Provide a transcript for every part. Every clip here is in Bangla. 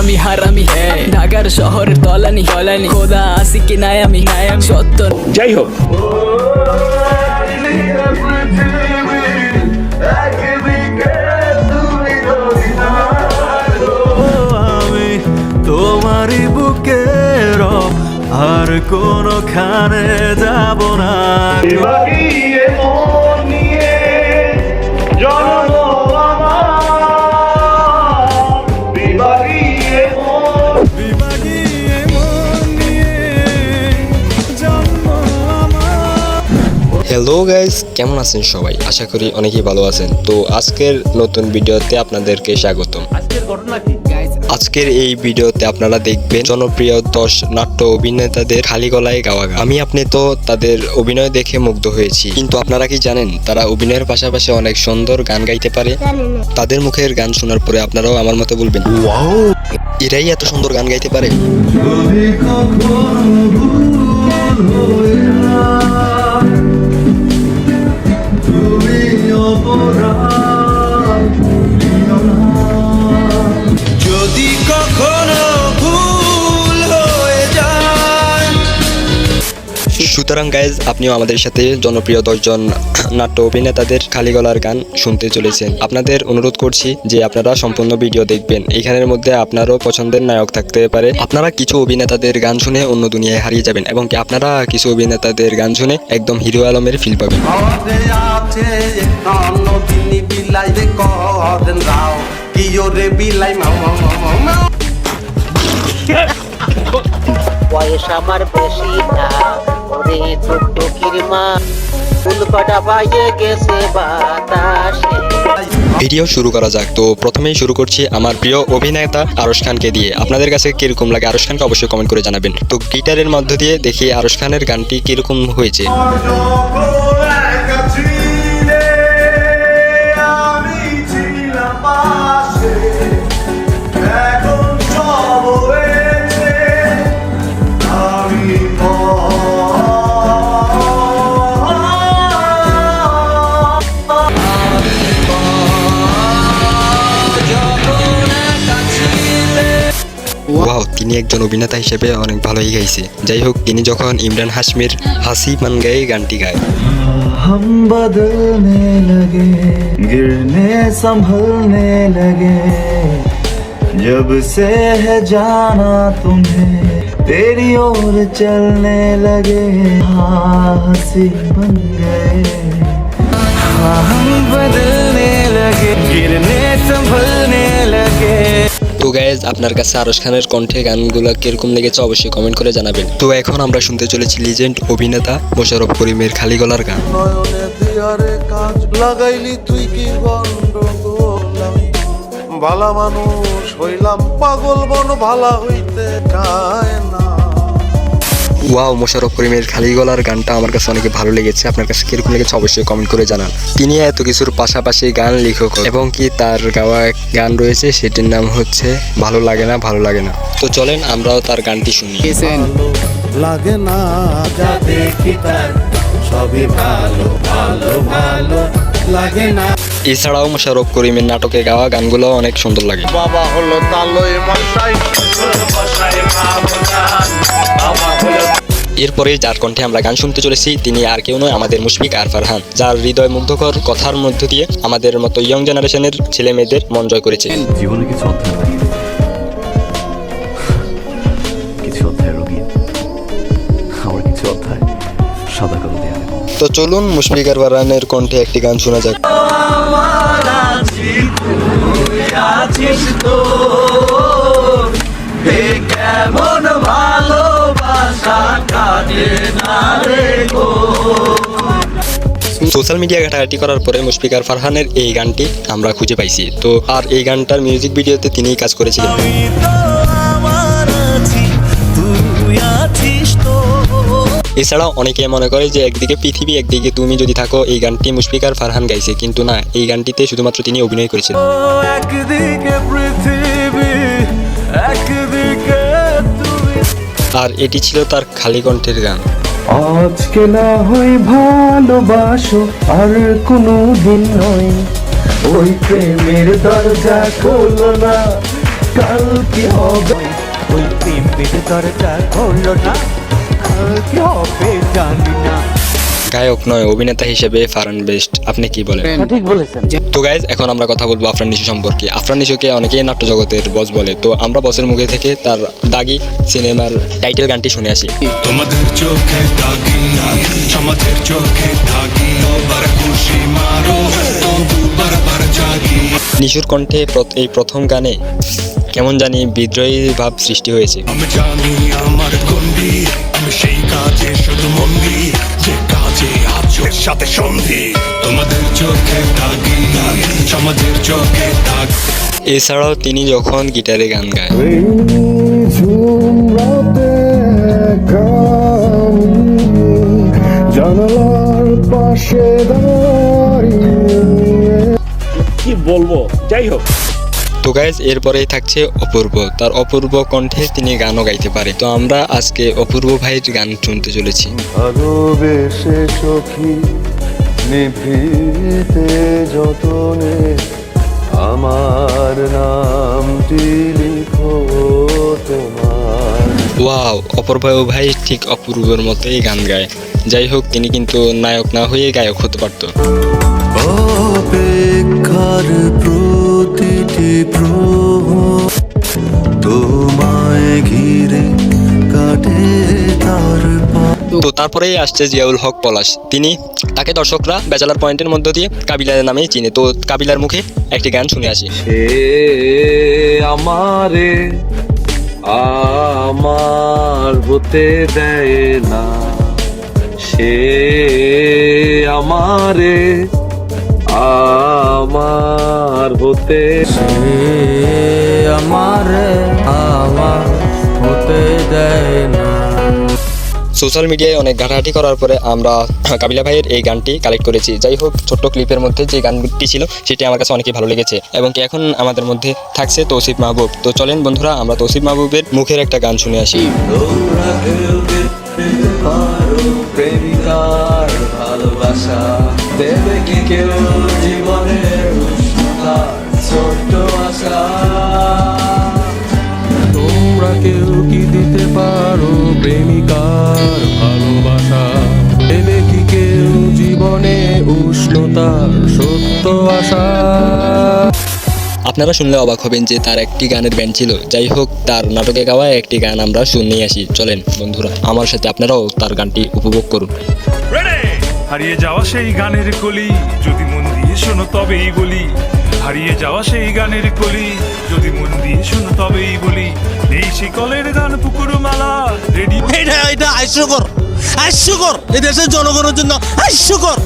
হারামি হারামি ঢাকার শহরের তলানি তলানি খোদা আসি কি নাই আমি সত্য যাই হোক আমি তোমারই বুকের আর কোনখানে যাব না। হ্যালো গাইস, কেমন আছেন সবাই? আশা করি অনেকেই ভালো আছেন। তো আজকের নতুন ভিডিওতে আপনাদেরকে স্বাগতম। আজকের এই ভিডিওতে আপনারা দেখবেন জনপ্রিয় 10 নাট্য অভিনেতাদের খালি গলায় গাওয়া গান। আমি আপনি তো তাদের অভিনয় দেখে মুগ্ধ হয়েছি, কিন্তু আপনারা কি জানেন তারা অভিনয়ের পাশাপাশি অনেক সুন্দর গান গাইতে পারে? তাদের মুখের গান শোনার পরে আপনারাও আমার মতো বলবেন, এরাই এত সুন্দর গান গাইতে পারে। যদি কখনো ভুল হয়ে যায়। সুতরাং গাইজ, আপনিও আমাদের সাথে জনপ্রিয় 10 জন নাট্য অভিনেতাদের খালি গলার গান শুনতে চলেছেন। আপনাদের অনুরোধ করছি যে আপনারা সম্পূর্ণ ভিডিও দেখবেন। এখানের মধ্যে আপনারও পছন্দের নায়ক থাকতে পারে। আপনারা কিছু অভিনেতাদের গান শুনে অন্য দুনিয়ায় হারিয়ে যাবেন, এবং কি আপনারা কিছু অভিনেতাদের গান শুনে একদম হিরো আলমের ফিল পাবেন। বয়স আমার বেশি না ওরে টুকটুকির মা ফুল কটা পাইয়ে গেছে বাতাসে। ভিডিও শুরু করা যাক। তো প্রথমেই শুরু করছি আমার প্রিয় অভিনেতা আরশ খানকে দিয়ে। আপনাদের কাছে কিরকম লাগে আরশ খানকে অবশ্যই কমেন্ট করে জানাবেন। তো গিটারের মধ্য দিয়ে দেখি আরশ খানের গানটি কিরকম হয়েছে। ওয়াও, তিনি একজন অভিনেতা হিসেবে অনেক ভালোই গাইছে। যাই হোক, তিনি যখন ইমরান হাশমির হাসি মান গায়ে গানটি গায়, हम बदलने लगे गिरने संभलने लगे जब से है जाना तुम्हें तेरी ओर चलने लगे हाँ हंसी बन गए हाँ हम बदलने लगे गिरने संभलने लगे। তো গাইজ, আপনার কাছে আরশ খানের কণ্ঠে গানগুলো কিরকম লেগেছে অবশ্যই কমেন্ট করে জানাবেন। তো এখন আমরা শুনতে চলেছি লিজেন্ড অভিনেতা মোশাররফ করিমের খালি গলার গান। নয়নে দিয়ারে কাজ লাগাইলি তুই কি গন্ডগোল আমি ভালা মানুষ হইলাম পাগল বন ভালা হইতে চায় না। ওয়াও, মোশাররফ করিমের খালি গলার গানটা আমার কাছে অনেক ভালো লেগেছে। আপনার কাছে কিরকম লেগেছে অবশ্যই কমেন্ট করে জানান। তিনি এত কিছুর পাশাপাশি গান লেখক, এবং কি তার গাওয়া গান রয়েছে, সেটির নাম হচ্ছে ভালো লাগে না ভালো লাগে না। তো চলেন আমরাও তার গানটি শুনি। লাগে না যা দেখি তার সবই ভালো ভালো ভালো লাগে না। এছাড়াও মোশাররফ করিমের নাটকে গাওয়া গানগুলো অনেক সুন্দর লাগে। বাবা হলো তালই মশাই এরপরে যার কণ্ঠে আমরা গান শুনতে চলেছি তিনি আর কেউ নয়, আমাদের মুশফিক আর ফারহান, যার হৃদয় মুগ্ধকর কথার মধ্য দিয়ে আমাদের মতো ইয়ং জেনারেশনের ছেলে মেয়েদের মন জয় করেছে। জীবনে কিছু অধ্যায় থাকে, কিছু অধ্যায় রঙিন, আমার কিছু অধ্যায় সাদা কালো দেয়ালে। তো চলুন মুশফিক আর ফারহানের কণ্ঠে একটি গান শোনা যাক। সোশ্যাল মিডিয়া ঘাটাঘাটি করার পরে মুশফিক আর ফারহানের এই গানটি আমরা খুঁজে পাইছি। তো আর এই গানটার মিউজিক ভিডিওতে তিনিই কাজ করেছিলেন। এছাড়াও অনেকে মনে করে যে একদিকে পৃথিবী একদিকে তুমি যদি থাকো, এই গানটি মুশফিক আর ফারহান গাইছে, কিন্তু না, এই গানটিতে শুধুমাত্র তিনি অভিনয় করেছেন। আর এটি ছিল তার খালি কণ্ঠের গান। আজকে না হয় ভালোবাসো আর কোনো দিন নয়, ওই প্রেমের দরজা খোলো না, কাল কি হবে, ওই প্রেম পেটে দরজা হলো না, কাল কি হবে জানি না। গায়ক নয় অভিনেতা হিসেবে ফারহান বেস্ট, আপনি কি বলেন? ঠিক বলেছেন। তো গাইজ এখন আমরা কথা বলবো আফরান নিশু সম্পর্কে। আফরান নিশুকে অনেকেই নাট্য জগতের বস বলে, তো আমরা বসের মুখে থেকে তার দাগি সিনেমার টাইটেল গানটি শুনে আসি। তোমাদের চোখে দাগি, আমাদের চোখে দাগি, ওবার খুশি মারো তবু বারবার জাগি। নিশুর কণ্ঠে এই প্রথম গানে কেমন জানি বিদ্রোহী ভাব সৃষ্টি হয়েছে। আমি জানি আমার গন্ডি, আমি সেই কাজে শুধু মন্দি, যে কাজে আছো সাথে সন্ধি। তোমাদের চোখে দাগি, আমাদের চোখে দাগি। এছাড়াও তিনি যখন গিটারে গান গায়, ঝুমরাতে জানালার পাশে দাঁড়িয়ে কি বলবো, যাই হোক। তো গাইজ এরপরেই থাকছে অপূর্ব, তার অপূর্ব কণ্ঠে তিনি গানও গাইতে পারে। তো আমরা আজকে অপূর্ব ভাইয়ের গান শুনতে চলেছি। ভালোবেসে সখী নিভৃতে যতনে আমার নামটি লিখো তোমার। ওয়াও, অপূর্ব ভাই ঠিক অপূর্বর মতোই গান গায়। যাই হোক, তিনি কিন্তু নায়ক না হয়ে গায়ক হতে পারতো। অপেক্ষার প্রতিটি প্রহর তোমায় ঘিরে কাটে তার তো তারপরেই আসছে জিয়াউল হক পলাশ। তাকে দর্শকরা ব্যাচেলার পয়েন্টের মধ্য দিয়ে কাবিলার নামেই চিনে। তো কাবিলার মুখে একটি গান শুনে আসি। সে আমারে আমার হতে দেয় না, সে আমারে আমার হতে, সে আমারে আমার হতে দেয় না। সোশ্যাল মিডিয়ায় অনেক ঘাটাঘাটি করার পরে আমরা কাবিলা ভাইয়ের এই গানটি কালেক্ট করেছি। যাই হোক, ছোট্ট ক্লিপের মধ্যে যে গানটি ছিল সেটি আমার কাছে অনেকই ভালো লেগেছে, এবং কি এখন আমাদের মধ্যে থাকছে তৌসিফ মাহবুব। তো চলেন বন্ধুরা, আমরা তৌসিফ মাহবুবের মুখের একটা গান শুনে আসি। প্রেমিকার ভালোবাসা দেবে কি কেউ জীবনের উষ্ণতা ছোট্ট আশা, তোমরা কেউ কি দিতে পারো প্রেমিকার ভালোবাসা, দেবে কি কেউ জীবনে উষ্ণতার সত্য আশা। আপনারা শুনলে অবাক হবেন যে তার একটি গানের ব্যান্ড ছিল। যাই হোক, তার নাটকে গাওয়া একটি গান আমরা শুনেই আসি। চলেন বন্ধুরা, আমার সাথে আপনারাও তার গানটি উপভোগ করুন। হারিয়ে যাওয়া সেই গানের কলি, যদি মন দিয়ে শোনো তবেই বলি। হারিয়ে যাওয়া সেই গানের কলি, যদি মন দিয়ে শোনো তবেই বলি। এই সেই কলের গান পুকুর মালা রেডি। এটা হাস্যকর, হাস্যকর, এই দেশের জনগণের জন্য হাস্যকর।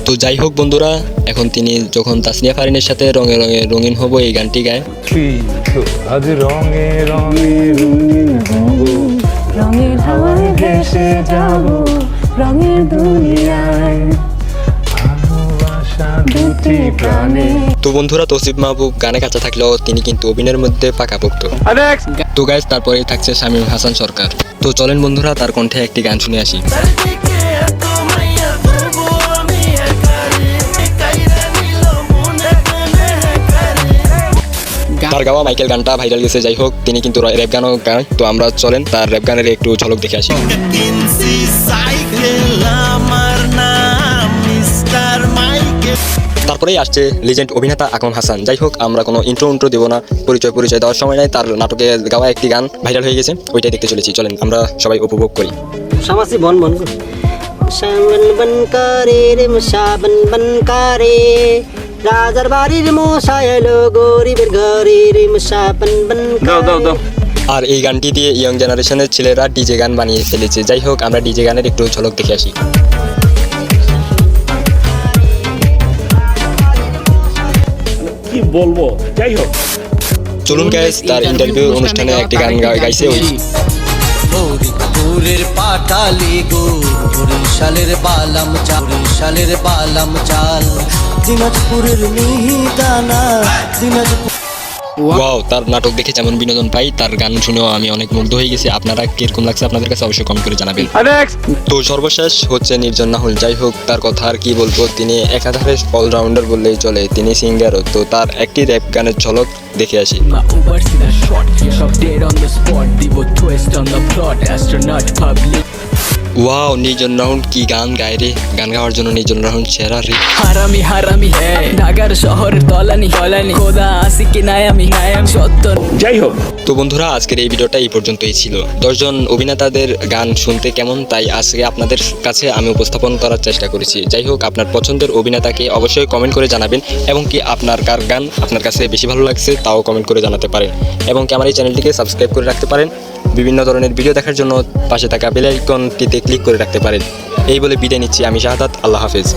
তো যাই হোক বন্ধুরা, এখন তিনি যখন তাসনিয়া ফারিনের সাথে রঙে রঙে রঙিন হব এই গানটি গায়। আজ রঙে রঙে রঙিন হব, রঙের হাওয়ায় ভেসে যাব রঙের দুনিয়ায়, ভালোবাসা দুটি প্রাণে। তো বন্ধুরা, তৌসিফ মাহবুব গানে কাঁচা থাকলেও তিনি কিন্তু অভিনয়ের মধ্যে পাকাপোক্ত। তো গাইজ তারপরেই থাকছে শামীম হাসান সরকার। তো চলেন বন্ধুরা, তার কণ্ঠে একটি গান শুনে আসি। তার গাওয়া মাইকেল গানটা ভাইরাল গেছে। যাই হোক, তিনি কিন্তু র্যাপ গানও গায়। তো আমরা চলেন তার র্যাপ গানের একটু ঝলক দেখে আসি। তারপরেই আসছে লিজেন্ড অভিনেতা আকন হাসান। যাই হোক, আমরা কোনো ইন্ট্রো দেবো না, পরিচয় দেওয়ার সময় নাই। তার নাটকে গাওয়া একটি গান ভাইরাল হয়ে গেছে, ওইটাই দেখতে চলেছি। চলেন আমরা সবাই উপভোগ করি। সামাসি বন বন সাবন বনকারে রে সাবন বনকারে, রাজার বাড়ির মশাই এলো গরিবের ঘরে রে সাবন বনকারে। আর এই গানটি দিয়ে ইয়ং জেনারেশনের ছেলেরা ডিজে গান বানিয়ে ফেলেছে। যাই হোক, আমরা ডিজে গানের একটু ঝলক দেখে আসি। কি বলবো, যাই হোক। চলুন গাইস, তার ইন্টারভিউ অনুষ্ঠানে একটি গান গাইছে ওই। ফরিদপুরের পাটালি গো, বরিশালের বালাম চাল, বরিশালের বালাম চাল, দিনাজপুরের মিহিদানা, দিনাজপুর। ওয়াও, তার নাটক দেখে যেমন বিনোদন পাই, তার গান শুনেও আমি অনেক মুগ্ধ হয়ে গেছি। আপনারা কিরকম লাগছে আপনাদের কাছে অবশ্যই কমেন্ট করে জানাবেন। তো সর্বশেষ হচ্ছে নির্জন নাহুল। যাই হোক, তার কথা আর কি বলবো, তিনি একাধারে অলরাউন্ডার বললেই চলে, তিনি সিঙ্গারও। তো তার একটি র্যাপ গানের ঝলক দেখে আসি। Uber see the shot, shot dead on the spot, Devo twist on the plot, astronaut public. Wow, নির্জন রাহুল কি গান গায় রে! গান গাওয়ার জন্য নির্জন রাহুল সেরা রে। হারামি হারামি ঢাকার শহরের তলানি তলানি খোদা আসি কি নাই আমি সত্য। যাই হোক, তো বন্ধুরা, আজকের এই ভিডিওটা এই পর্যন্তই ছিল। 10 জন অভিনেতাদের গান শুনতে কেমন, তাই আজকে আপনাদের কাছে আমি উপস্থাপন করার চেষ্টা করেছি। যাই হোক, আপনার পছন্দের অভিনেতাকে অবশ্যই কমেন্ট করে জানাবেন, এবং কি আপনার কার গান আপনার কাছে বেশি ভালো লাগছে তাও কমেন্ট করে জানাতে পারেন, এবং কি আমার এই চ্যানেলটিকে সাবস্ক্রাইব করে রাখতে পারেন। বিভিন্ন ধরনের ভিডিও দেখার জন্য পাশে থাকা বেল আইকনটিতে ক্লিক করে রাখতে পারেন। এই বলে বিদায় নিচ্ছি আমি শাহাদাত। আল্লাহ হাফেজ।